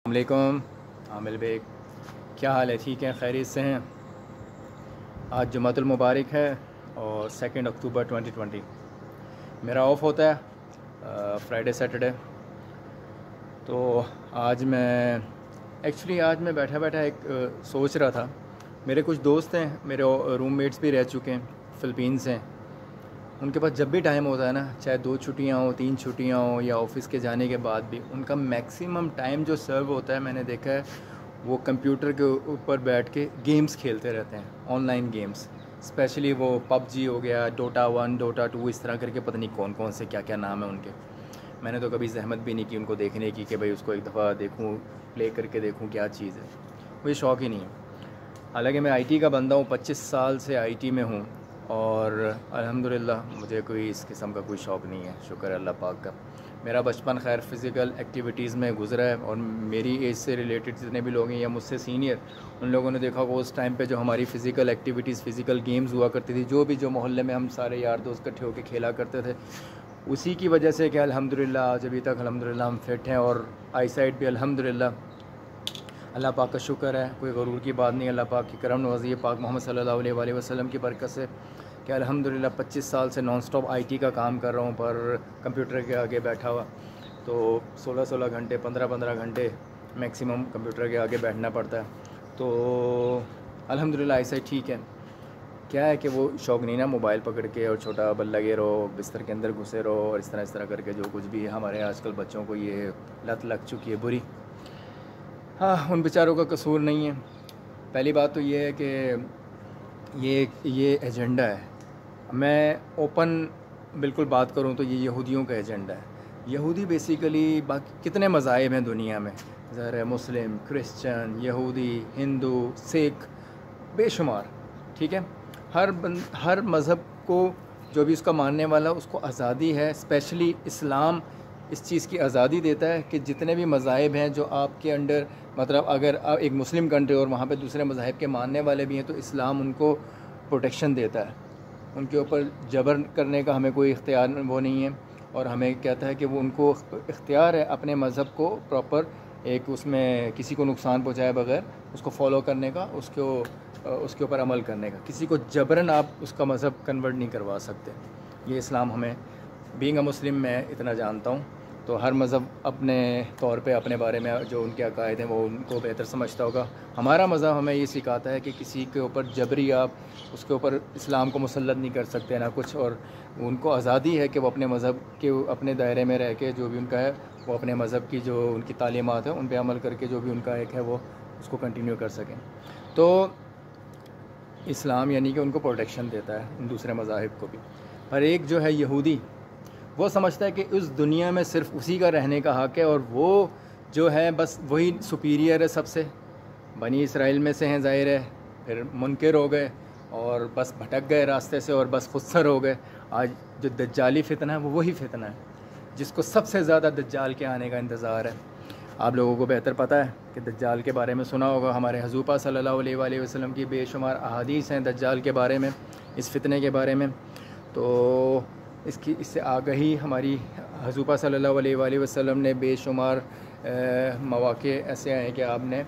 वालेकुम आमिल बेग, क्या हाल है? ठीक है, खैरियत से हैं? आज जुमातुल मुबारक है और 2 अक्टूबर 2020 मेरा ऑफ़ होता है फ्राइडे सैटरडे। तो आज मैं बैठा बैठा एक सोच रहा था। मेरे कुछ दोस्त हैं, मेरे रूममेट्स भी रह चुके हैं, फ़िलिपींस हैं। उनके पास जब भी टाइम होता है ना, चाहे 2 छुट्टियाँ हो, 3 छुट्टियाँ हो या ऑफ़िस के जाने के बाद भी, उनका मैक्सिमम टाइम जो सर्व होता है, मैंने देखा है वो कंप्यूटर के ऊपर बैठ के गेम्स खेलते रहते हैं, ऑनलाइन गेम्स। स्पेशली वो पबजी हो गया, डोटा 1, डोटा 2, इस तरह करके पता नहीं कौन कौन से क्या क्या नाम है उनके। मैंने तो कभी ज़हमत भी नहीं की उनको देखने की कि भाई उसको एक दफ़ा देखूँ, प्ले करके देखूँ क्या चीज़ है। मुझे शौक़ ही नहीं है। हालांकि मैं आईटी का बंदा हूँ, 25 साल से आईटी में हूँ और अल्हम्दुलिल्लाह मुझे कोई इस किस्म का कोई शौक़ नहीं है, शुक्र है अल्लाह पाक का। मेरा बचपन खैर फ़िज़िकल एक्टिविटीज़ में गुज़रा है और मेरी एज से रिलेटेड जितने भी लोग हैं या मुझसे सीनियर, उन लोगों ने देखा होगा उस टाइम पे जो हमारी फ़िज़िकल एक्टिविटीज़, फ़िज़िकल गेम्स हुआ करती थी, जो मोहल्ले में हम सारे यार दोस्त इकट्ठे होकर खेला करते थे, उसी की वजह से कि अल्हम्दुलिल्लाह आज अभी तक अल्हम्दुलिल्लाह हम फिट हैं और आई साइट भी अल्हम्दुलिल्लाह अल्लाह पाक का शुक्र है। कोई गरूर की बात नहीं, अल्लाह पाक की करम नवाज़ी है पाक मोहम्मद सल्लल्लाहु अलैहि वसल्लम की बरकत से कि अल्हम्दुलिल्लाह 25 साल से नॉन स्टॉप आईटी का काम कर रहा हूँ, पर कंप्यूटर के आगे बैठा हुआ। तो 16-16 घंटे, 15-15 घंटे मैक्सिमम कंप्यूटर के आगे बैठना पड़ता है। तो अल्हम्दुलिल्लाह ऐसा ही ठीक है। क्या है कि वो शौक़ नहीं ना, मोबाइल पकड़ के और छोटा बल लगे रहो, बिस्तर के अंदर घुसे रहो और इस तरह करके जो कुछ भी है, हमारे आजकल बच्चों को ये लत लग चुकी है बुरी। हाँ, उन बेचारों का कसूर नहीं है। पहली बात तो ये है कि ये एजेंडा है। मैं ओपन बिल्कुल बात करूँ तो ये यहूदियों का एजेंडा है। यहूदी बेसिकली बाकी कितने मज़ाहिब हैं दुनिया में, ज़ाहिर है मुस्लिम, क्रिश्चियन, यहूदी, हिंदू, सिख, बेशुमार, ठीक है। हर मज़हब को जो भी उसका मानने वाला उसको आज़ादी है। स्पेशली इस्लाम इस चीज़ की आज़ादी देता है कि जितने भी मज़ाहिब हैं जो आपके अंडर, मतलब अगर आप एक मुस्लिम कंट्री और वहाँ पे दूसरे मज़ाहिब के मानने वाले भी हैं, तो इस्लाम उनको प्रोटेक्शन देता है। उनके ऊपर जबर करने का हमें कोई इख्तियार वो नहीं है और हमें कहता है कि वो उनको इख्तियार है अपने मज़हब को प्रॉपर एक उसमें किसी को नुकसान पहुँचाए बगैर उसको फॉलो करने का, उसके ऊपर अमल करने का। किसी को जबरन आप उसका मज़हब कन्वर्ट नहीं करवा सकते। ये इस्लाम हमें, बीइंग अ मुस्लिम, मैं इतना जानता हूँ। तो हर मज़हब अपने तौर पे अपने बारे में जो उनके अकायद हैं वो उनको बेहतर समझता होगा। हमारा मज़हब हमें ये सिखाता है कि किसी के ऊपर जबरी आप उसके ऊपर इस्लाम को मुसल्लत नहीं कर सकते ना कुछ, और उनको आज़ादी है कि वो अपने मज़हब के अपने दायरे में रह के जो भी उनका है वो अपने मज़हब की जो उनकी तालीमात है उन पर अमल करके जो भी उनका एक है वो उसको कंटिन्यू कर सकें। तो इस्लाम यानी कि उनको प्रोटेक्शन देता है उन दूसरे मज़ाहिब को भी। पर एक जो है यहूदी, वो समझता है कि उस दुनिया में सिर्फ उसी का रहने का हक़ है और वो जो है बस वही सुपीरियर है सबसे। बनी इसराइल में से हैं, ज़ाहिर है, फिर मुनकिर हो गए और बस भटक गए रास्ते से और बस खुदसर हो गए। आज जो दज्जाली फ़ितना है वो वही फ़ितना है जिसको सबसे ज़्यादा दज्जाल के आने का इंतज़ार है। आप लोगों को बेहतर पता है कि दज्जाल के बारे में सुना होगा। हमारे हुज़ूर पाक सल्लल्लाहु अलैहि वसल्लम की बेशुमार अहादीस हैं दज्जाल के बारे में, इस फ़ितने के बारे में। तो इससे आगही हमारी हुज़ूर पाक सल्लल्लाहु अलैहि वसल्लम ने बेशुमार मौक़े ऐसे आए कि आपने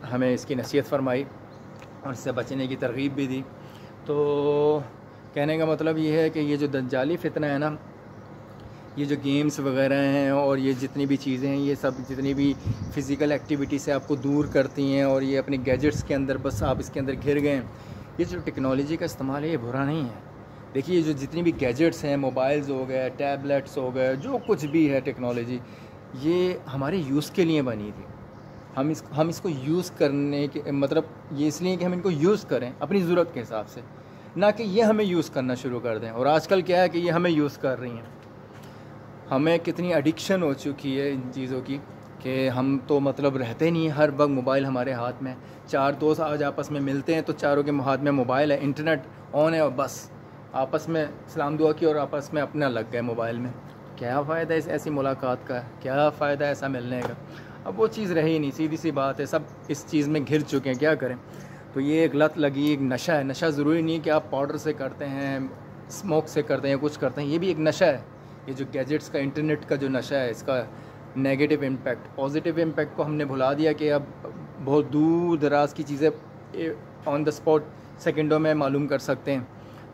हमें इसकी नसीहत फरमाई और इससे बचने की तरग़ीब भी दी। तो कहने का मतलब ये है कि ये जो दज्जाली फ़ितना है ना, ये जो गेम्स वगैरह हैं और ये जितनी भी चीज़ें हैं, ये सब जितनी भी फ़िज़िकल एक्टिविटी से आपको दूर करती हैं और ये अपने गैजेट्स के अंदर बस आप इसके अंदर घिर गए। ये जो टेक्नोलॉजी का इस्तेमाल है ये बुरा नहीं है। देखिए जो जितनी भी गैजेट्स हैं, मोबाइल्स हो गए, टैबलेट्स हो गए, जो कुछ भी है टेक्नोलॉजी, ये हमारे यूज़ के लिए बनी थी। हम इसको यूज़ करने के मतलब ये इसलिए कि हम इनको यूज़ करें अपनी ज़रूरत के हिसाब से, ना कि ये हमें यूज़ करना शुरू कर दें। और आजकल क्या है कि ये हमें यूज़ कर रही हैं। हमें कितनी एडिक्शन हो चुकी है इन चीज़ों की कि हम तो मतलब रहते नहीं, हर वक्त मोबाइल हमारे हाथ में। 4 दोस्त आज आपस में मिलते हैं तो चारों के हाथ में मोबाइल है, इंटरनेट ऑन है और बस आपस में सलाम दुआ की और आपस में अपना लग गए मोबाइल में। क्या फ़ायदा इस ऐसी मुलाकात का, क्या फ़ायदा ऐसा मिलने का? अब वो चीज़ रही नहीं, सीधी सी बात है, सब इस चीज़ में घिर चुके हैं, क्या करें। तो ये एक लत लगी, एक नशा है। नशा ज़रूरी नहीं कि आप पाउडर से करते हैं, स्मोक से करते हैं, कुछ करते हैं, ये भी एक नशा है। ये जो गैजेट्स का, इंटरनेट का जो नशा है, इसका नेगेटिव इम्पैक्ट। पॉजिटिव इम्पैक्ट को हमने भुला दिया कि अब बहुत दूर दराज की चीज़ें ऑन द स्पॉट सेकंडों में मालूम कर सकते हैं।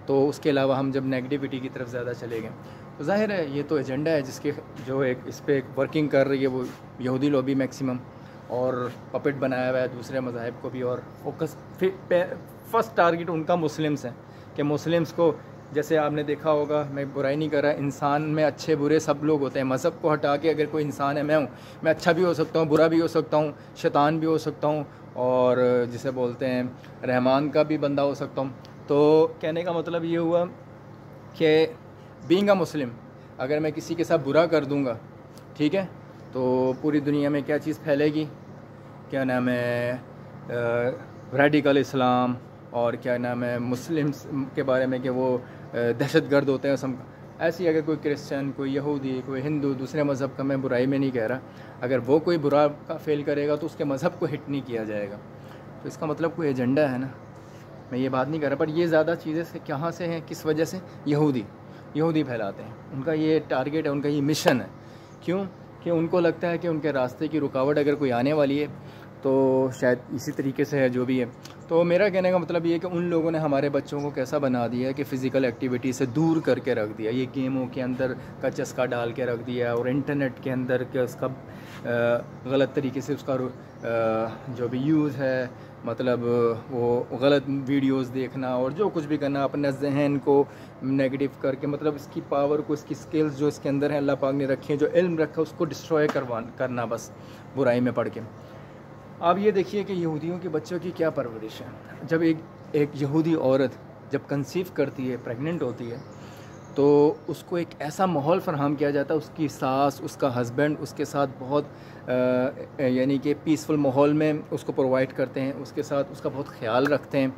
तो उसके अलावा हम जब नेगेटिविटी की तरफ ज़्यादा चले गए, तो जाहिर है ये तो एजेंडा है जिसके जो एक इस पर वर्किंग कर रही है वो यहूदी लॉबी मैक्सिमम, और पपेट बनाया हुआ है दूसरे मज़ाहिब को भी। और फोकस फर्स्ट टारगेट उनका मुस्लिम्स हैं कि मुस्लिम्स को, जैसे आपने देखा होगा, मैं बुराई नहीं कर रहा, इंसान में अच्छे बुरे सब लोग होते हैं। मज़हब को हटा के अगर कोई इंसान है, मैं अच्छा भी हो सकता हूँ, बुरा भी हो सकता हूँ, शैतान भी हो सकता हूँ, और जिसे बोलते हैं रहमान का भी बंदा हो सकता हूँ। तो कहने का मतलब ये हुआ कि बीइंग अ मुस्लिम, अगर मैं किसी के साथ बुरा कर दूँगा, ठीक है, तो पूरी दुनिया में क्या चीज़ फैलेगी, क्या नाम है, रेडिकल इस्लाम, और क्या नाम है मुस्लिम्स के बारे में कि वो दहशतगर्द होते हैं सब। ऐसी अगर कोई क्रिश्चियन, कोई यहूदी, कोई हिंदू, दूसरे मज़हब का, मैं बुराई में नहीं कह रहा, अगर वो कोई बुरा का फेल करेगा तो उसके मज़हब को हिट नहीं किया जाएगा। तो इसका मतलब कोई एजेंडा है ना, मैं ये बात नहीं कर रहा। पर ये ज़्यादा चीज़ें से कहाँ से हैं, किस वजह से? यहूदी फैलाते हैं, उनका ये टारगेट है, उनका ये मिशन है। क्यों? कि उनको लगता है कि उनके रास्ते की रुकावट अगर कोई आने वाली है तो शायद इसी तरीके से है जो भी है। तो मेरा कहने का मतलब ये है कि उन लोगों ने हमारे बच्चों को कैसा बना दिया है कि फ़िज़िकल एक्टिविटी से दूर करके रख दिया, ये गेमों के अंदर का चस्का डाल के रख दिया, और इंटरनेट के अंदर के उसका गलत तरीके से उसका जो भी यूज़ है, मतलब वो गलत वीडियोस देखना और जो कुछ भी करना, अपने जहन को नेगेटिव करके, मतलब इसकी पावर को, इसकी स्किल्स जो इसके अंदर है अल्लाह पाक ने रखी है, जो इल्म रखा है उसको डिस्ट्रॉय करना बस बुराई में पड़ के। आप ये देखिए कि यहूदियों के बच्चों की क्या परवरिश है। जब एक यहूदी औरत जब कंसीव करती है, प्रेग्नेंट होती है, तो उसको एक ऐसा माहौल फ़राहम किया जाता है, उसकी सास, उसका हस्बैंड उसके साथ बहुत यानी कि पीसफुल माहौल में उसको प्रोवाइड करते हैं, उसके साथ उसका बहुत ख्याल रखते हैं,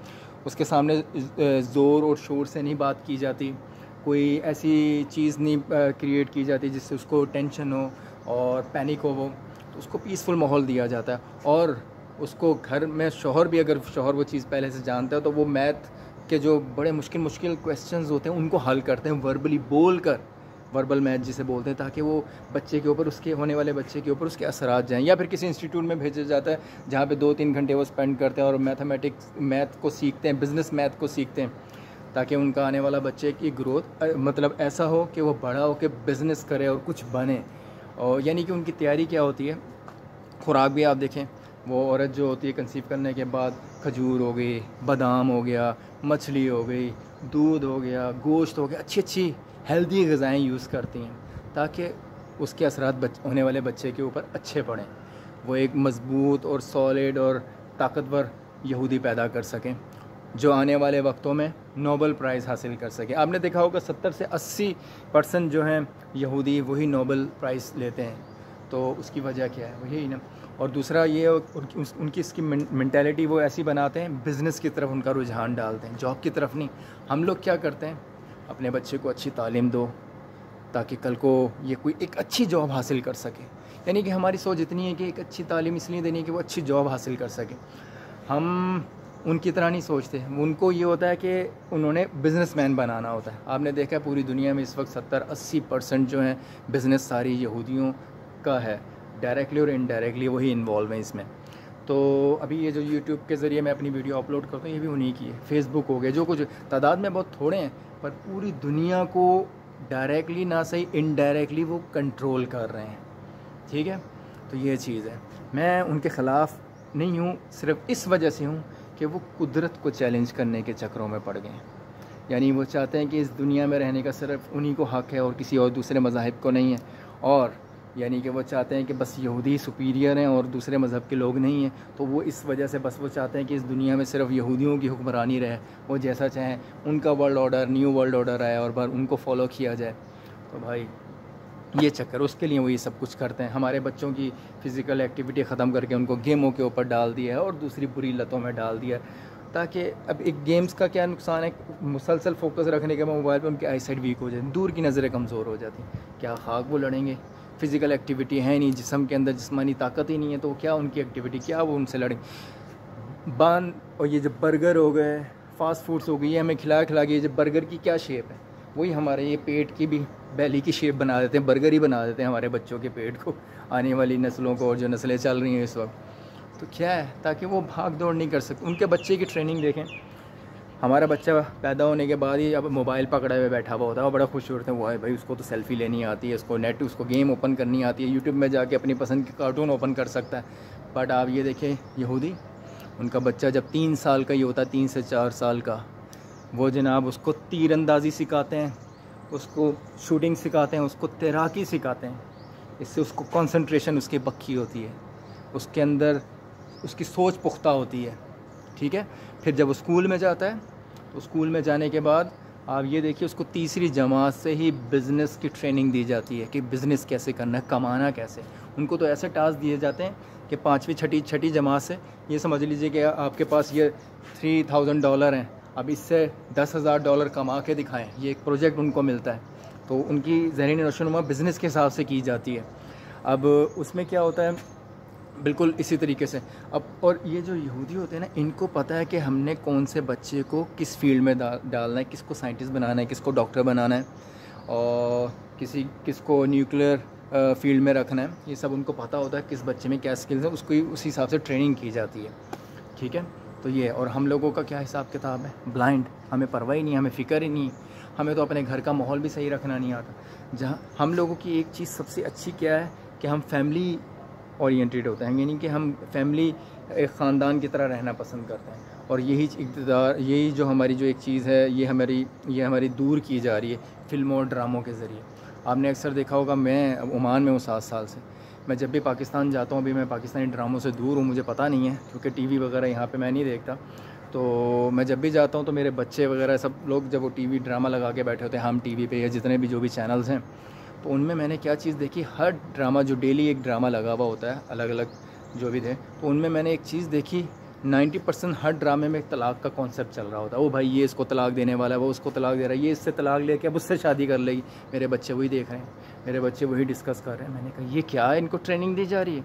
उसके सामने ज़ोर और शोर से नहीं बात की जाती, कोई ऐसी चीज़ नहीं क्रिएट की जाती जिससे उसको टेंशन हो और पैनिक हो। वो तो उसको पीसफुल माहौल दिया जाता है। और उसको घर में शौहर भी, अगर शौहर वो चीज़ पहले से जानता है, तो वो मैथ के जो बड़े मुश्किल क्वेश्चंस होते हैं उनको हल करते हैं वर्बली बोल कर, वर्बल मैथ जिसे बोलते हैं, ताकि वो बच्चे के ऊपर, उसके होने वाले बच्चे के ऊपर उसके असरात जाएँ। या फिर किसी इंस्टीट्यूट में भेजा जाता है जहाँ पे 2-3 घंटे वो स्पेंड करते हैं और मैथ को सीखते हैं, बिज़नेस मैथ को सीखते हैं, ताकि उनका आने वाला बच्चे की ग्रोथ मतलब ऐसा हो कि वो बड़ा हो के बिज़नेस करे और कुछ बने। और यानी कि उनकी तैयारी क्या होती है, खुराक भी आप देखें, वो औरत जो होती है कंसीव करने के बाद खजूर हो गई, बादाम हो गया, मछली हो गई, दूध हो गया, गोश्त हो गया, अच्छी हेल्दी ग़िज़ाएँ यूज़ करती हैं ताकि उसके असरात होने वाले बच्चे के ऊपर अच्छे पड़ें, वो एक मज़बूत और सॉलिड और ताकतवर यहूदी पैदा कर सकें जो आने वाले वक्तों में नोबल प्राइज़ हासिल कर सके। आपने देखा होगा 70 से 80% जो हैं यहूदी वही नोबल प्राइज़ लेते हैं। तो उसकी वजह क्या है? वही ना। और दूसरा ये उनकी इसकी मेंटालिटी वो ऐसी बनाते हैं, बिज़नेस की तरफ उनका रुझान डालते हैं, जॉब की तरफ नहीं। हम लोग क्या करते हैं, अपने बच्चे को अच्छी तालीम दो ताकि कल को ये कोई एक अच्छी जॉब हासिल कर सके। यानी कि हमारी सोच इतनी है कि एक अच्छी तालीम इसलिए देनी है कि वो अच्छी जॉब हासिल कर सके। हम उनकी तरह नहीं सोचते, उनको ये होता है कि उन्होंने बिज़नेसमैन बनाना होता है। आपने देखा है पूरी दुनिया में इस वक्त 70-80% जो है बिज़नेस सारी यहूदियों का है, डायरेक्टली और इनडायरेक्टली वही इन्वॉल्व है इसमें। तो अभी ये जो यूट्यूब के ज़रिए मैं अपनी वीडियो अपलोड करता हूँ ये भी उन्हीं की है। फेसबुक हो गया, जो कुछ तादाद में बहुत थोड़े हैं पर पूरी दुनिया को डायरेक्टली ना सही इनडायरेक्टली वो कंट्रोल कर रहे हैं। ठीक है, तो ये चीज़ है। मैं उनके ख़िलाफ़ नहीं हूँ, सिर्फ इस वजह से हूँ कि वो कुदरत को चैलेंज करने के चक्रों में पड़ गए हैं। यानी वो चाहते हैं कि इस दुनिया में रहने का सिर्फ उन्हीं को हक़ है और किसी और दूसरे मज़ाहिब को नहीं है। और यानी कि वो चाहते हैं कि बस यहूदी सुपीरियर हैं और दूसरे मज़हब के लोग नहीं हैं। तो वो इस वजह से बस वो चाहते हैं कि इस दुनिया में सिर्फ यहूदियों की हुक्मरानी रहे, वो जैसा चाहें, उनका world order, new world order आए और बार उनको फॉलो किया जाए। तो भाई ये चक्कर, उसके लिए वो ये सब कुछ करते हैं। हमारे बच्चों की फ़िज़िकल एक्टिविटी ख़त्म करके उनको गेमों के ऊपर डाल दिया है और दूसरी बुरी लतों में डाल दिया है। ताकि अब एक गेम्स का क्या नुकसान है, मुसलसल फोकस रखने के मोबाइल पे उनकी आई साइड वीक हो जाती, दूर की नज़रें कमज़ोर हो जाती। क्या खाक वो लड़ेंगे? फ़िज़िकल एक्टिविटी है नहीं, जिस्म के अंदर जिस्मानी ताकत ही नहीं है, तो क्या उनकी एक्टिविटी, क्या वो उनसे लड़ेंगे? बान और ये जो बर्गर हो गए, फास्ट फूड्स हो गई, ये हमें खिला के ये जो बर्गर की क्या शेप है, वही हमारे ये पेट की भी बैली की शेप बना देते हैं, बर्गर ही बना देते हैं हमारे बच्चों के पेट को, आने वाली नस्लों को, और जो नस्लें चल रही हैं इस वक्त। तो क्या है, ताकि वो भाग दौड़ नहीं कर सकते। उनके बच्चे की ट्रेनिंग देखें, हमारा बच्चा पैदा होने के बाद ही अब मोबाइल पकड़ा हुए बैठा हुआ होता है, वो बड़ा खुश होते हैं, वो है भाई उसको तो सेल्फ़ी लेनी आती है, उसको गेम ओपन करनी आती है, यूट्यूब में जाके अपनी पसंद के कार्टून ओपन कर सकता है। बट आप ये देखें यहूदी, उनका बच्चा जब 3 साल का ही होता है, 3 से 4 साल का, वो जनाब उसको तीरंदाजी सिखाते हैं, उसको शूटिंग सिखाते हैं, उसको तैराकी सिखाते हैं। इससे उसको कंसंट्रेशन उसकी पक्की होती है, उसके अंदर उसकी सोच पुख्ता होती है, ठीक है। फिर जब वो स्कूल में जाता है तो स्कूल में जाने के बाद आप ये देखिए उसको तीसरी जमात से ही बिज़नेस की ट्रेनिंग दी जाती है कि बिज़नेस कैसे करना है, कमाना कैसे। उनको तो ऐसे टास्क दिए जाते हैं कि 5वीं छठी जमात से ये समझ लीजिए कि आपके पास ये $3000 हैं, अब इससे $10,000 कमा के दिखाएं, ये एक प्रोजेक्ट उनको मिलता है। तो उनकी ज़हनी नशोनुमा बिज़नेस के हिसाब से की जाती है। अब उसमें क्या होता है, बिल्कुल इसी तरीके से। अब और ये जो यहूदी होते हैं ना, इनको पता है कि हमने कौन से बच्चे को किस फील्ड में डालना है, किसको साइंटिस्ट बनाना है, किसको डॉक्टर बनाना है, और किसको न्यूक्लियर फील्ड में रखना है। ये सब उनको पता होता है, किस बच्चे में क्या स्किल्स है, उसको उस हिसाब से ट्रेनिंग की जाती है, ठीक है। तो ये, और हम लोगों का क्या हिसाब किताब है, ब्लाइंड, हमें परवाह ही नहीं, हमें फ़िक्र ही नहीं, हमें तो अपने घर का माहौल भी सही रखना नहीं आता। जहाँ हम लोगों की एक चीज़ सबसे अच्छी क्या है कि हम फैमिली ओरिएंटेड होते हैं, यानी कि हम फैमिली एक ख़ानदान की तरह रहना पसंद करते हैं। और यही इक़्तिदार, यही जो हमारी जो एक चीज़ है, ये हमारी दूर की जा रही है फ़िल्मों और ड्रामों के ज़रिए। आपने अक्सर देखा होगा, मैं ओमान में हूँ 7 साल से, मैं जब भी पाकिस्तान जाता हूँ, अभी मैं पाकिस्तानी ड्रामों से दूर हूँ, मुझे पता नहीं है क्योंकि टीवी वगैरह यहाँ पे मैं नहीं देखता। तो मैं जब भी जाता हूँ तो मेरे बच्चे वगैरह सब लोग जब वो टीवी ड्रामा लगा के बैठे होते हैं, हम टीवी पे या जितने भी जो भी चैनल्स हैं, तो उनमें मैंने क्या चीज़ देखी, हर ड्रामा जो डेली एक ड्रामा लगा हुआ होता है, अलग अलग जो भी थे, तो उनमें मैंने एक चीज़ देखी, 90% हर ड्रामे में एक तलाक़ का कॉन्सेप्ट चल रहा होता है। वो भाई ये इसको तलाक़ देने वाला है, वो उसको तलाक़ दे रहा है, ये इससे तलाक़ लेके अब उससे शादी कर लेगी। मेरे बच्चे वही देख रहे हैं, मेरे बच्चे वही डिस्कस कर रहे हैं। मैंने कहा ये क्या है, इनको ट्रेनिंग दी जा रही है,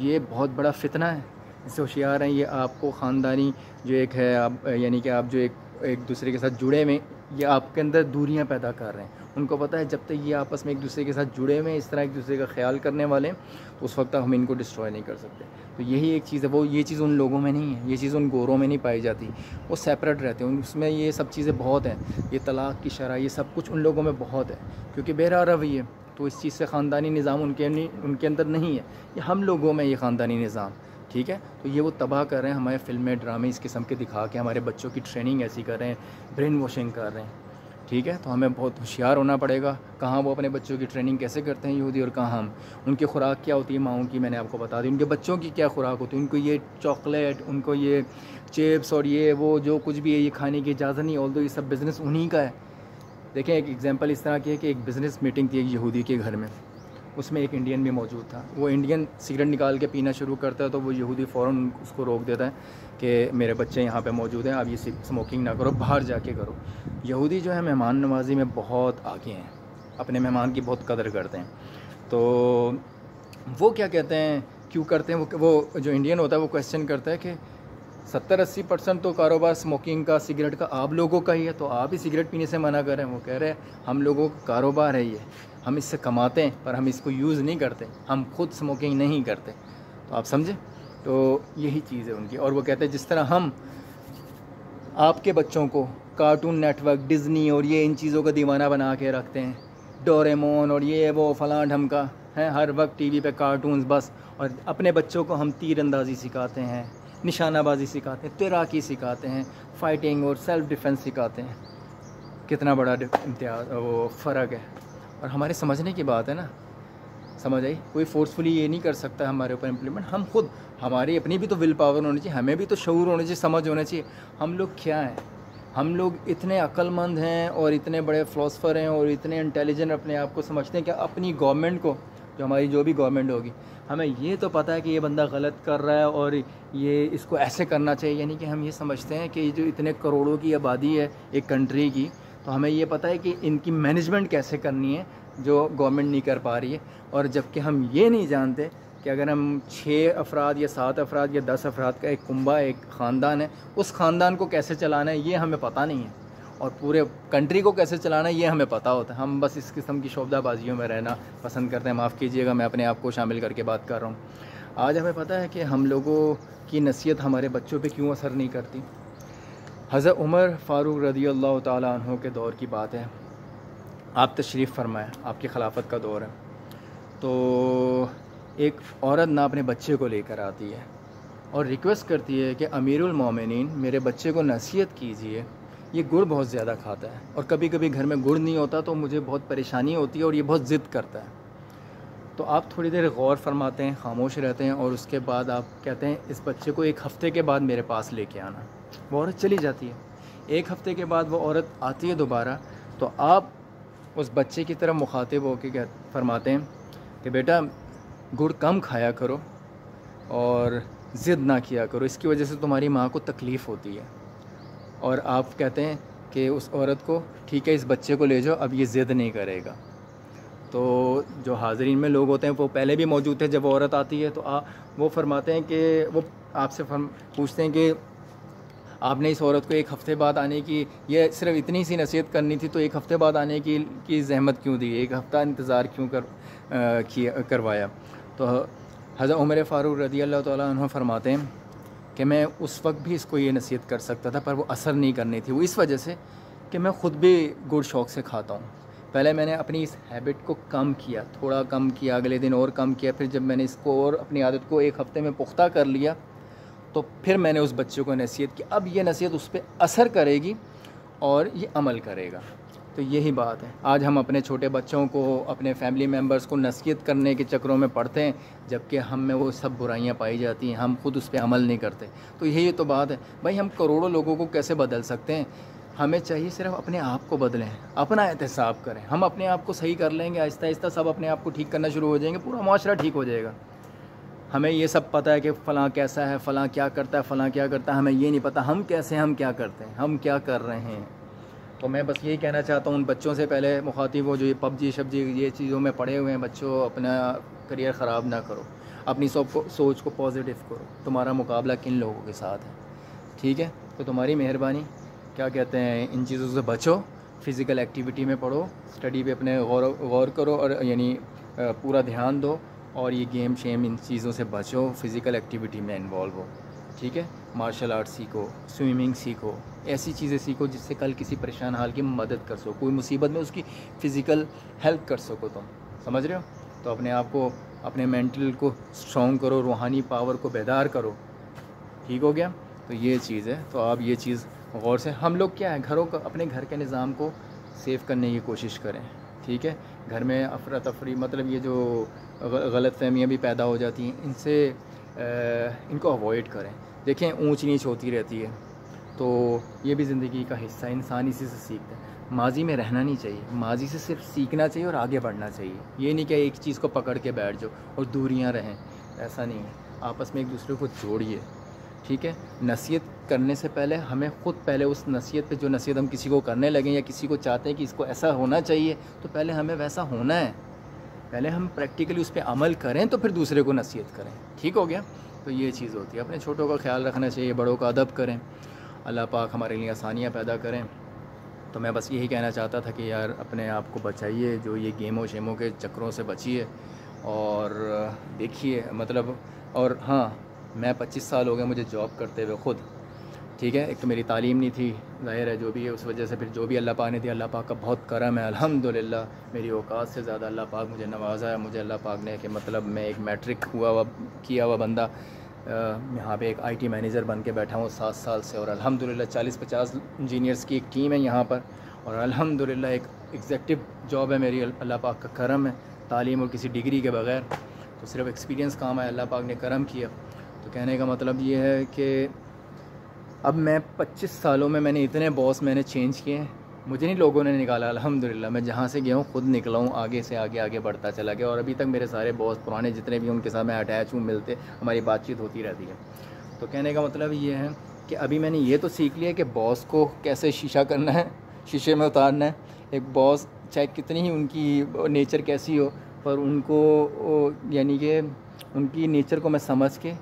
ये बहुत बड़ा फितना है, इससे होशियार हैं। ये आपको ख़ानदानी जो एक है, आप यानी कि आप जो एक दूसरे के साथ जुड़े में, ये आपके अंदर दूरियां पैदा कर रहे हैं। उनको पता है जब तक ये आपस में एक दूसरे के साथ जुड़े हुए हैं, इस तरह एक दूसरे का ख्याल करने वाले हैं, तो उस वक्त तक हम इनको डिस्ट्रॉय नहीं कर सकते। तो यही एक चीज़ है, वो ये चीज़ उन लोगों में नहीं है, ये चीज़ उन गोरों में नहीं पाई जाती, वो सेपरेट रहते हैं, उसमें ये सब चीज़ें बहुत हैं। ये तलाक़ की शरह, ये सब कुछ उन लोगों में बहुत है, क्योंकि बेरा रवैये है, तो इस चीज़ से ख़ानदानी निज़ाम उनके अंदर नहीं है। ये हम लोगों में ये ख़ानदानी निज़ाम, ठीक है। तो ये वो तबाह कर रहे हैं, हमारे फ़िल्में ड्रामे इस किस्म के दिखा के हमारे बच्चों की ट्रेनिंग ऐसी कर रहे हैं, ब्रेन वॉशिंग कर रहे हैं, ठीक है। तो हमें बहुत होशियार होना पड़ेगा, कहाँ वो अपने बच्चों की ट्रेनिंग कैसे करते हैं यहूदी, और कहाँ हम। उनकी खुराक क्या होती है माओं की, मैंने आपको बता दी। उनके बच्चों की क्या खुराक होती है, उनको ये चॉकलेट, उनको ये चिप्स और ये वो जो कुछ भी है, ये खाने की इजाज़त नहीं, ऑल्दो ये सब बिज़नेस उन्हीं का है। देखें, एक एग्जांपल इस तरह की है कि एक बिज़नेस मीटिंग थी एक यहूदी के घर में, उसमें एक इंडियन भी मौजूद था। वो इंडियन सिगरेट निकाल के पीना शुरू करता है, तो वो यहूदी फ़ौरन उसको रोक देता है कि मेरे बच्चे यहाँ पे मौजूद हैं, आप ये स्मोकिंग ना करो, बाहर जाके करो। यहूदी जो है मेहमान नवाजी में बहुत आगे हैं, अपने मेहमान की बहुत कदर करते हैं। तो वो क्या कहते हैं, क्यों करते हैं, वो जो इंडियन होता है वो क्वेश्चन करता है कि 70-80% तो कारोबार स्मोकिंग का, सिगरेट का आप लोगों का ही है, तो आप ही सिगरेट पीने से मना कर रहे हैं। वो कह रहे हैं हम लोगों का कारोबार है ये, हम इससे कमाते हैं पर हम इसको यूज़ नहीं करते, हम खुद स्मोकिंग नहीं करते। तो आप समझे, तो यही चीज़ है उनकी। और वो कहते हैं जिस तरह हम आपके बच्चों को कार्टून नेटवर्क, डिज़नी और ये इन चीज़ों का दीवाना बना के रखते हैं, डोरेमोन और ये वो फलां ढमका है, हर वक्त टीवी पे कार्टून्स बस, और अपने बच्चों को हम तीरंदाजी सिखाते हैं, निशानाबाजी सिखाते हैं, तैराकी सिखाते हैं, फ़ाइटिंग और सेल्फ़ डिफेंस सिखाते हैं। कितना बड़ा वो फ़र्क है। और हमारे समझने की बात है ना, समझ आई, कोई फोर्सफुली ये नहीं कर सकता हमारे ऊपर इम्प्लीमेंट। हम खुद, हमारी अपनी भी तो विल पावर होनी चाहिए, हमें भी तो शऊर होना चाहिए, समझ होना चाहिए। हम लोग क्या हैं, हम लोग इतने अक्लमंद हैं और इतने बड़े फ़िलासफ़र हैं और इतने इंटेलिजेंट अपने आप को समझते हैं कि अपनी गवर्नमेंट को, जो हमारी जो भी गवर्नमेंट होगी, हमें ये तो पता है कि ये बंदा गलत कर रहा है और ये इसको ऐसे करना चाहिए। यानी कि हम ये समझते हैं कि जो इतने करोड़ों की आबादी है एक कंट्री की, तो हमें ये पता है कि इनकी मैनेजमेंट कैसे करनी है जो गवर्नमेंट नहीं कर पा रही है। और जबकि हम ये नहीं जानते कि अगर हम 6 अफराद या 7 अफराद या 10 अफराद का एक कुंबा, एक ख़ानदान है, उस ख़ानदान को कैसे चलाना है ये हमें पता नहीं है। और पूरे कंट्री को कैसे चलाना ये हमें पता होता है। हम बस इस किस्म की शोबदाबाजियों में रहना पसंद करते हैं। माफ़ कीजिएगा, मैं अपने आप को शामिल करके बात कर रहा हूँ। आज हमें पता है कि हम लोगों की नसीहत हमारे बच्चों पे क्यों असर नहीं करती। हज़रत उमर फ़ारूक रज़ी अल्लाह ताला अन्हु के दौर की बात है। आप तशरीफ़ फरमाएँ, आपकी खिलाफत का दौर है। तो एक औरत ना अपने बच्चे को लेकर आती है और रिक्वेस्ट करती है कि अमीरुल मोमिनीन मेरे बच्चे को नसीहत कीजिए, ये गुड़ बहुत ज़्यादा खाता है और कभी कभी घर में गुड़ नहीं होता तो मुझे बहुत परेशानी होती है और ये बहुत ज़िद करता है। तो आप थोड़ी देर गौर फरमाते हैं, खामोश रहते हैं और उसके बाद आप कहते हैं इस बच्चे को 1 हफ़्ते के बाद मेरे पास लेके आना। वो औरत चली जाती है। 1 हफ़्ते के बाद वो औरत आती है दोबारा। तो आप उस बच्चे की तरफ मुखातिब होकर फरमाते हैं कि बेटा गुड़ कम खाया करो और ज़िद ना किया करो, इसकी वजह से तुम्हारी माँ को तकलीफ़ होती है। और आप कहते हैं कि उस औरत को ठीक है इस बच्चे को ले जाओ, अब ये ज़िद नहीं करेगा। तो जो हाज़रीन में लोग होते हैं वो पहले भी मौजूद थे जब वो औरत आती है। तो वो फरमाते हैं कि वो आपसे पूछते हैं कि आपने इस औरत को 1 हफ़्ते बाद आने की, ये सिर्फ इतनी सी नसीहत करनी थी तो 1 हफ़्ते बाद आने की ज़हमत क्यों दी, 1 हफ़्ता इंतज़ार क्यों करवाया। तो हज़रत उमर फ़ारूक रज़ी अल्लाह ताला अन्हु फरमाते हैं कि मैं उस वक्त भी इसको ये नसीहत कर सकता था पर वो असर नहीं करनी थी। वो इस वजह से कि मैं ख़ुद भी गुड़ शौक़ से खाता हूँ। पहले मैंने अपनी इस हैबिट को कम किया, थोड़ा कम किया, अगले दिन और कम किया, फिर जब मैंने इसको और अपनी आदत को 1 हफ़्ते में पुख्ता कर लिया तो फिर मैंने उस बच्चे को नसीहत की। अब ये नसीहत उस पर असर करेगी और ये अमल करेगा। तो यही बात है। आज हम अपने छोटे बच्चों को, अपने फैमिली मेम्बर्स को नसीहत करने के चक्रों में पड़ते हैं जबकि हम में वो सब बुराइयां पाई जाती हैं, हम खुद उस पर अमल नहीं करते। तो यही तो बात है भाई, हम करोड़ों लोगों को कैसे बदल सकते हैं। हमें चाहिए सिर्फ अपने आप को बदलें, अपना एहतसाब करें। हम अपने आप को सही कर लेंगे, आहिस्ता आहिस्ता सब अपने आप को ठीक करना शुरू हो जाएंगे, पूरा माशरा ठीक हो जाएगा। हमें ये सब पता है कि फ़लाँ कैसा है, फ़लाँ क्या करता है, फ़लाँ क्या करता है, हमें ये नहीं पता हम कैसे, हम क्या करते हैं, हम क्या कर रहे हैं। तो मैं बस यही कहना चाहता हूँ उन बच्चों से, पहले मुखातिब हो जो ये पबजी शबजी ये चीज़ों में पड़े हुए हैं, बच्चों अपना करियर ख़राब ना करो, अपनी सोच को पॉजिटिव करो। तुम्हारा मुकाबला किन लोगों के साथ है, ठीक है। तो तुम्हारी मेहरबानी, क्या कहते हैं, इन चीज़ों से बचो, फ़िज़िकल एक्टिविटी में पढ़ो, स्टडी पे अपने गौर करो और यानी पूरा ध्यान दो, और ये गेम शेम इन चीज़ों से बचो, फ़िज़िकल एक्टिविटी में इन्वॉल्व हो, ठीक है। मार्शल आर्ट सीखो, स्विमिंग सीखो, ऐसी चीज़ें सीखो जिससे कल किसी परेशान हाल की मदद कर सको, कोई मुसीबत में उसकी फ़िज़िकल हेल्प कर सको तुम, समझ रहे हो। तो अपने आप को, अपने मेंटल को स्ट्रॉन्ग करो, रूहानी पावर को बेदार करो, ठीक हो गया। तो ये चीज़ है। तो आप ये चीज़ गौर से, हम लोग क्या है, घरों का, अपने घर के निज़ाम को सेव करने की कोशिश करें, ठीक है। घर में अफरा तफरी, मतलब ये जो गलत फहमियाँ भी पैदा हो जाती हैं, इनसे इनको अवॉइड करें। देखें ऊंच नीच होती रहती है, तो ये भी ज़िंदगी का हिस्सा है, इंसान इसी से सीखता है। माजी में रहना नहीं चाहिए, माजी से सिर्फ सीखना चाहिए और आगे बढ़ना चाहिए। ये नहीं कि एक चीज़ को पकड़ के बैठ जाओ और दूरियां रहें, ऐसा नहीं है। आपस में एक दूसरे को जोड़िए, ठीक है। नसीहत करने से पहले हमें ख़ुद पहले उस नसीहत पे, जो नसीहत हम किसी को करने लगें या किसी को चाहते हैं कि इसको ऐसा होना चाहिए, तो पहले हमें वैसा होना है। पहले हम प्रैक्टिकली उस पर अमल करें तो फिर दूसरे को नसीहत करें, ठीक हो गया। तो ये चीज़ होती है। अपने छोटों का ख्याल रखना चाहिए, बड़ों का अदब करें, अल्लाह पाक हमारे लिए आसानियाँ पैदा करें। तो मैं बस यही कहना चाहता था कि यार अपने आप को बचाइए, जो ये गेमों शेमों के चक्रों से बचिए और देखिए मतलब। और हाँ, मैं 25 साल हो गए मुझे जॉब करते हुए ख़ुद, ठीक है। एक तो मेरी तालीम नहीं थी, ज़ाहिर है जो भी है, उस वजह से फिर जो भी अल्लाह पाक ने दिया, अल्लाह पाक का बहुत करम है, अल्हम्दुलिल्लाह। मेरी औकात से ज़्यादा अल्लाह पाक मुझे नवाजा है। मुझे अल्लाह पाक ने, कि मतलब मैं एक मैट्रिक किया हुआ बंदा यहाँ पे एक IT मैनेजर बन के बैठा हूँ 7 साल से, और अल्हम्दुलिल्लाह 40-50 इंजीनियर्स की एक टीम है यहाँ पर, और अल्हम्दुलिल्लाह एक एग्जेक्टिव जॉब है मेरी। अल्लाह पाक का करम है, तालीम और किसी डिग्री के बग़ैर, तो सिर्फ एक्सपीरियंस काम है, अल्लाह पाक ने करम किया। तो कहने का मतलब ये है कि अब मैं 25 सालों में मैंने इतने बॉस मैंने चेंज किए, मुझे नहीं लोगों ने निकाला, अल्हम्दुलिल्लाह। मैं जहाँ से गया हूँ खुद निकला हूँ, आगे से आगे बढ़ता चला गया, और अभी तक मेरे सारे बॉस पुराने जितने भी, उनके साथ मैं अटैच हूँ, मिलते, हमारी बातचीत होती रहती है। तो कहने का मतलब ये है कि अभी मैंने ये तो सीख लिया कि बॉस को कैसे शीशा करना है, शीशे में उतारना है। एक बॉस चाहे कितनी ही उनकी नेचर कैसी हो, पर उनको यानी कि उनकी नेचर को मैं समझ के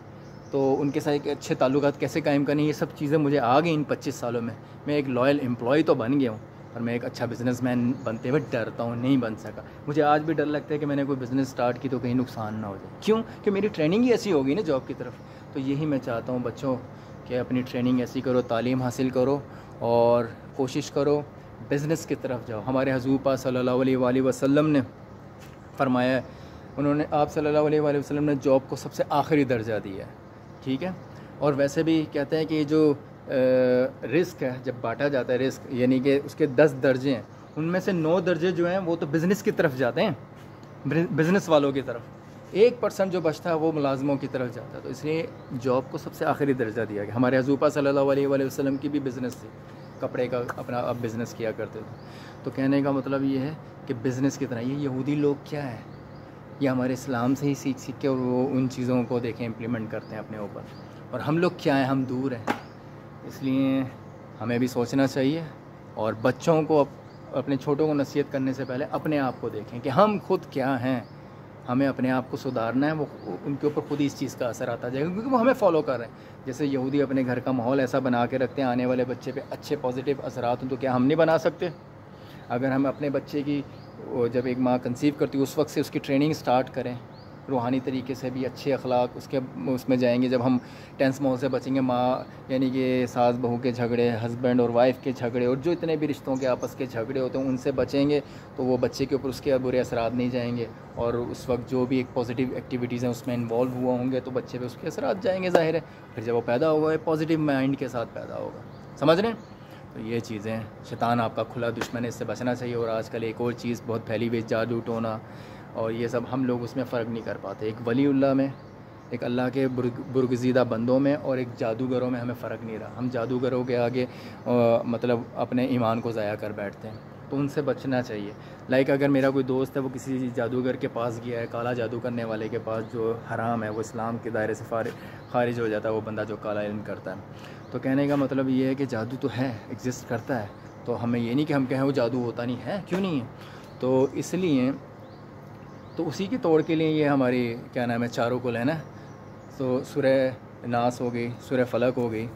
तो उनके साथ एक अच्छे ताल्लुकात कैसे कायम करने, ये सब चीज़ें मुझे आ गई इन 25 सालों में। मैं एक लॉयल एम्प्लॉय तो बन गया हूँ, पर मैं एक अच्छा बिज़नेसमैन बनते हुए डरता हूँ, नहीं बन सका। मुझे आज भी डर लगता है कि मैंने कोई बिज़नेस स्टार्ट की तो कहीं नुकसान ना हो जाए। क्यों? कि मेरी ट्रेनिंग ही ऐसी होगी ना जॉब की तरफ। तो यही मैं चाहता हूँ बच्चों कि अपनी ट्रेनिंग ऐसी करो, तालीम हासिल करो और कोशिश करो बिज़नेस की तरफ जाओ। हमारे हुज़ूर पाक सल्लल्लाहु अलैहि वसल्लम ने फरमाया है, उन्होंने आप सल्लल्लाहु अलैहि वसल्लम ने जॉब को सबसे आखिरी दर्जा दिया है, ठीक है। और वैसे भी कहते हैं कि जो रिस्क है जब बांटा जाता है, रिस्क यानी कि उसके 10 दर्जे हैं, उनमें से 9 दर्जे जो हैं वो तो बिज़नेस की तरफ जाते हैं, बिज़नेस वालों की तरफ। 1% जो बचता है वो मुलाजमों की तरफ जाता है। तो इसलिए जॉब को सबसे आखिरी दर्जा दिया गया। हमारे हुज़ूर पाक सल्लल्लाहु अलैहि वसल्लम की भी बिज़नेस थी, कपड़े का अपना अब बिज़नेस किया करते थे। तो कहने का मतलब ये है कि बिज़नेस की तरह ये यहूदी लोग क्या है, ये हमारे इस्लाम से ही सीख के और वो उन चीज़ों को देखें इम्प्लीमेंट करते हैं अपने ऊपर। और हम लोग क्या हैं, हम दूर हैं। इसलिए हमें भी सोचना चाहिए और बच्चों को अपने छोटों को नसीहत करने से पहले अपने आप को देखें कि हम खुद क्या हैं। हमें अपने आप को सुधारना है, वो उनके ऊपर खुद ही इस चीज़ का असर आता जाएगा, क्योंकि वो हमें फॉलो कर रहे हैं। जैसे यहूदी अपने घर का माहौल ऐसा बना के रखते हैं, आने वाले बच्चे पे अच्छे पॉजिटिव असरात हों, तो क्या हम नहीं बना सकते? अगर हम अपने बच्चे की जब एक माँ कंसीव करती है उस वक्त से उसकी ट्रेनिंग स्टार्ट करें, रूहानी तरीके से भी अच्छे अखलाक उसमें जाएंगे। जब हम टेंस माहौल से बचेंगे, माँ यानी कि सास बहू के झगड़े, हस्बैंड और वाइफ के झगड़े और जो इतने भी रिश्तों के आपस के झगड़े होते हैं उनसे बचेंगे, तो वो बच्चे के ऊपर उसके बुरे असरात नहीं जाएंगे। और उस वक्त जो भी एक पॉजिटिव एक्टिविटीज़ हैं उसमें इन्वॉल्व हुआ होंगे तो बच्चे पे उसके असरात जाएंगे, ज़ाहिर है। फिर जब वो पैदा होगा पॉजिटिव माइंड के साथ पैदा होगा, समझ रहे हैं? तो ये चीज़ें, शैतान आपका खुला दुश्मन है, इससे बचना चाहिए। और आजकल एक और चीज़ बहुत फैली हुई, जादू टोना और ये सब, हम लोग उसमें फ़र्क नहीं कर पाते। एक वलीउल्लाह में, एक अल्लाह के बुर्गज़ीदा बंदों में और एक जादूगरों में हमें फ़र्क नहीं रहा। हम जादूगरों के आगे मतलब अपने ईमान को ज़ाया कर बैठते हैं, तो उनसे बचना चाहिए। लाइक अगर मेरा कोई दोस्त है वो किसी जादूगर के पास गया है, काला जादू करने वाले के पास, जो हराम है, वो इस्लाम के दायरे से खारिज हो जाता है वो बंदा जो काला इल्म करता है। तो कहने का मतलब ये है कि जादू तो है, एग्जिस्ट करता है। तो हमें ये नहीं कि हम कहें वो जादू होता नहीं है, क्यों नहीं है। तो इसलिए तो उसी के तोड़ के लिए ये हमारी क्या नाम है चारों कुल है ना। तो सूरह नास हो गई, सूरह फलक हो गई,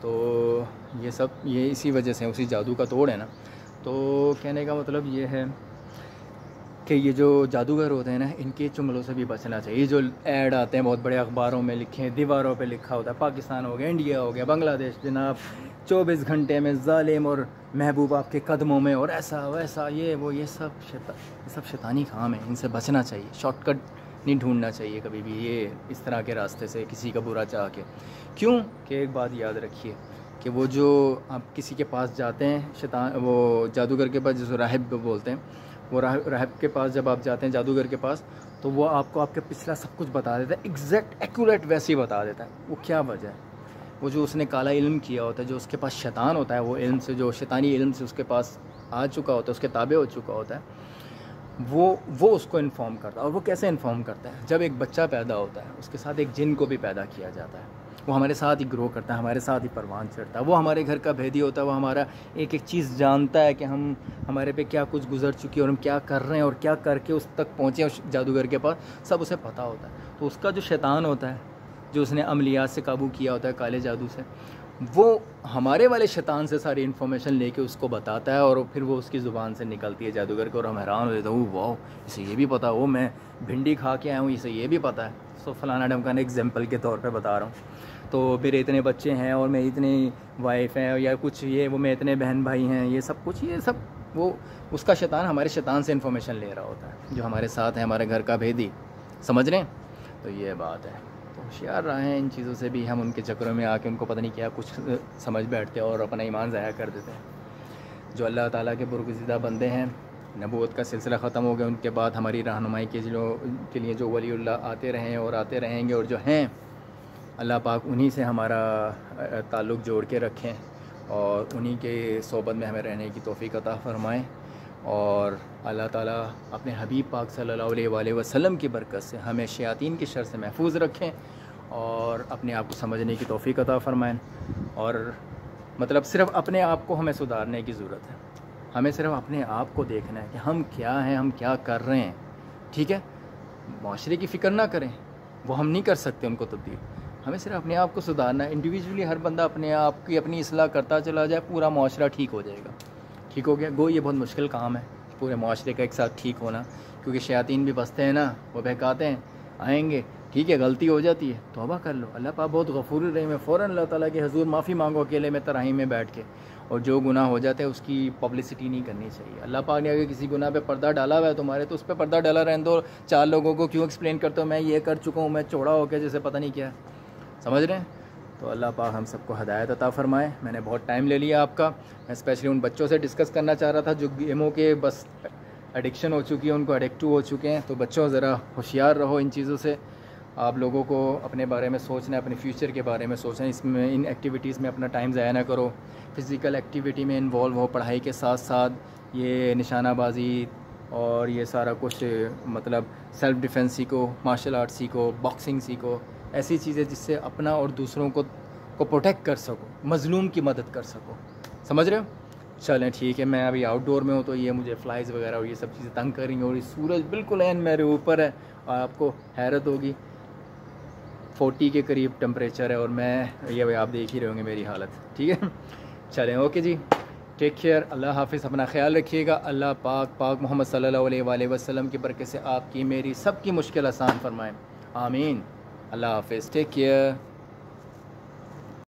तो ये सब ये इसी वजह से उसी जादू का तोड़ है ना। तो कहने का मतलब ये है कि ये जो जादूगर होते हैं ना, इनके चुंगलों से भी बचना चाहिए। जो ऐड आते हैं बहुत बड़े अखबारों में लिखे हैं, दीवारों पे लिखा होता है, पाकिस्तान हो गया, इंडिया हो गया, बांग्लादेश जनाब 24 घंटे में ज़ालिम और महबूब आपके कदमों में, और ऐसा वैसा ये वो, ये सब शैतानी काम है। इनसे बचना चाहिए, शॉर्टकट नहीं ढूंढना चाहिए कभी भी ये इस तरह के रास्ते से किसी का बुरा चाह के। क्यों कि एक बात याद रखिए कि वो जो आप किसी के पास जाते हैं, शैतान वो जादूगर के पास, जिसको राहिब बोलते हैं, वो राहिब के पास जब आप जाते हैं जादूगर के पास, तो वो आपको आपके पिछला सब कुछ बता देता है, एग्जैक्ट एक्यूरेट वैसे ही बता देता है। वो क्या वजह है? वो जो उसने काला इल्म किया होता है, जो उसके पास शैतान होता है, वो इल्म से, जो शैतानी इल्म से उसके पास आ चुका होता है, उसके ताबे हो चुका होता है, वो उसको इन्फॉर्म करता है। और वो कैसे इन्फॉर्म करता है? जब एक बच्चा पैदा होता है उसके साथ एक जिन को भी पैदा किया जाता है, वो हमारे साथ ही ग्रो करता है, हमारे साथ ही परवान चढ़ता है। वो हमारे घर का भेदी होता है, वो हमारा एक एक चीज़ जानता है कि हम हमारे पे क्या कुछ गुजर चुकी है और हम क्या कर रहे हैं और क्या करके उस तक पहुँचे उस जादूगर के पास, सब उसे पता होता है। तो उसका जो शैतान होता है, जो उसने अमलियात से काबू किया होता है काले जादू से, वो हमारे वाले शैतान से सारी इन्फॉर्मेशन लेके उसको बताता है और फिर वो उसकी ज़ुबान से निकलती है जादूगर को, और हम हैरान हो जाते हैं, वाह इसे ये भी पता, वो मैं भिंडी खा के आया हूँ इसे ये भी पता है। सो फलाना ढमकाना एग्जाम्पल के तौर पे बता रहा हूँ। तो मेरे इतने बच्चे हैं और मेरी इतनी वाइफ है या कुछ ये वो, मैं इतने बहन भाई हैं, ये सब कुछ, ये सब वो उसका शैतान हमारे शैतान से इन्फॉर्मेशन ले रहा होता है, जो हमारे साथ है, हमारे घर का भेदी, समझ रहे हैं? तो ये बात है। तो होशियार रहें इन चीज़ों से भी। हम उनके चक्करों में आके उनको पता नहीं क्या कुछ समझ बैठते हैं और अपना ईमान ज़ाया कर देते हैं। जो अल्लाह ताला के बुर्गज़ीदा बंदे हैं, नबूवत का सिलसिला ख़त्म हो गया, उनके बाद हमारी रहनुमाई के लिए जो वलीउल्लाह आते रहे और आते रहेंगे, और जो हैं अल्लाह पाक उन्हीं से हमारा ताल्लुक़ जोड़ के रखें और उन्हीं के सोबत में हमें रहने की तौफ़ीक़ अता फ़रमाएँ। और अल्लाह ताला अपने हबीब पाक सल्लल्लाहु अलैहि वसल्लम की बरकत से हमें शयातीन की शर से महफूज रखें और अपने आप को समझने की तौफ़ीक़ अता फ़रमाएँ। और मतलब सिर्फ़ अपने आप को हमें सुधारने की ज़रूरत है, हमें सिर्फ़ अपने आप को देखना है कि हम क्या हैं, हम क्या कर रहे हैं, ठीक है। माशरे की फ़िक्र ना करें, वो हम नहीं कर सकते उनको तब्दील, हमें सिर्फ अपने आप को सुधारना है। इंडिविजुअली हर बंदा अपने आप की अपनी इस्लाह करता चला जाए, पूरा माशरा ठीक हो जाएगा। ठीक हो गया। गो ये बहुत मुश्किल काम है पूरे माशरे का एक साथ ठीक होना, क्योंकि शयातीन भी बसते हैं ना, वो बहकाते हैं, आएंगे, ठीक है गलती हो जाती है, तौबा कर लो, अल्लाह पाक बहुत गफूर रहीम है, फ़ौरन अल्लाह ताला के हजूर माफ़ी मांगो अकेले में तराही में बैठ के। और जो गुनाह हो जाते हैं उसकी पब्लिसिटी नहीं करनी चाहिए। अल्लाह पाक ने अगर किसी गुनाह पे पर्दा डाला हुआ है तुम्हारे, तो उस पर पर्दा डाला रहने दो। 4 लोगों को क्यों एक्सप्लेन करते हो मैं ये कर चुका हूँ, मैं चौड़ा हो गया जैसे पता नहीं क्या, समझ रहे हैं। तो अल्लाह पाक हम सबको हदायत अता फ़रमाए। मैंने बहुत टाइम ले लिया आपका। मैं स्पेशली उन बच्चों से डिस्कस करना चाह रहा था जो गेमों के बस एडिक्शन हो चुकी है, उनको एडिक्टिव हो चुके हैं। तो बच्चों ज़रा होशियार रहो इन चीज़ों से। आप लोगों को अपने बारे में सोचना है, अपने फ्यूचर के बारे में सोचना है। इसमें इन एक्टिविटीज़ में अपना टाइम ज़ाया ना करो। फ़िज़िकल एक्टिविटी में इन्वॉल्व हो, पढ़ाई के साथ साथ ये निशानाबाजी और ये सारा कुछ, मतलब सेल्फ़ डिफेंस सीखो, मार्शल आर्ट सीखो, बॉक्सिंग सीखो, ऐसी चीज़ें जिससे अपना और दूसरों को प्रोटेक्ट कर सको, मज़लूम की मदद कर सको। समझ रहे हो। चलें ठीक है। मैं अभी आउटडोर में हूँ तो ये मुझे फ्लाइज़ वगैरह और ये सब चीज़ें तंग कर रही हैं, और ये सूरज बिल्कुल एन मेरे ऊपर है, और आपको हैरत होगी 40 के करीब टेम्परेचर है, और मैं ये भाई आप देख ही रहे होंगे मेरी हालत। ठीक है। चलें ओके जी, टेक केयर, अल्लाह हाफ़िज़, अपना ख्याल रखिएगा। अल्लाह पाक मोहम्मद सल्लल्लाहु अलैहि वसल्लम की बरकत से आपकी मेरी सबकी मुश्किल आसान फरमाएँ। आमीन। अल्लाह हाफ़िज़, टेक केयर।